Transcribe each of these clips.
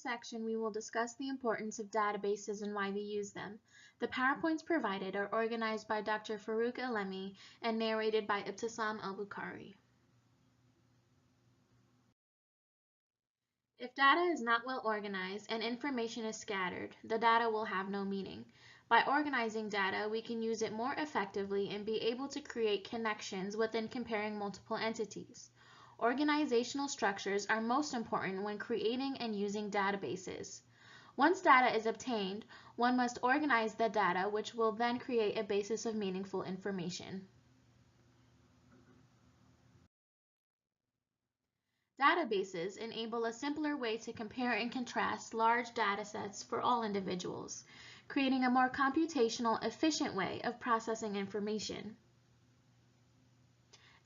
this section, we will discuss the importance of databases and why we use them. The PowerPoints provided are organized by Dr. Farouk Alemi and narrated by Ibtisam Al-Bukhari. If data is not well organized and information is scattered, the data will have no meaning. By organizing data, we can use it more effectively and be able to create connections within comparing multiple entities. Organizational structures are most important when creating and using databases. Once data is obtained, one must organize the data, which will then create a basis of meaningful information. Databases enable a simpler way to compare and contrast large data sets for all individuals, creating a more computational, efficient way of processing information.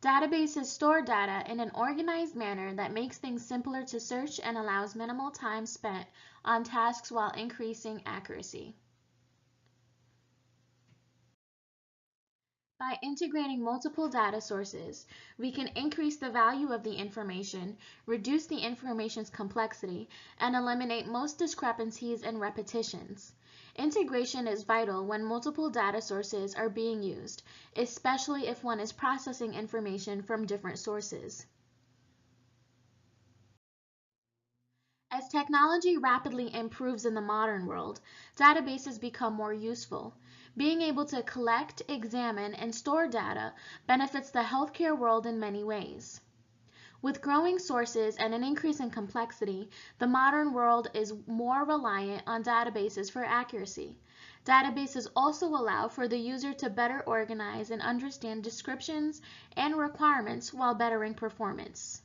Databases store data in an organized manner that makes things simpler to search and allows minimal time spent on tasks while increasing accuracy. By integrating multiple data sources, we can increase the value of the information, reduce the information's complexity, and eliminate most discrepancies and repetitions. Integration is vital when multiple data sources are being used, especially if one is processing information from different sources. As technology rapidly improves in the modern world, databases become more useful. Being able to collect, examine, and store data benefits the healthcare world in many ways. With growing sources and an increase in complexity, the modern world is more reliant on databases for accuracy. Databases also allow for the user to better organize and understand descriptions and requirements while bettering performance.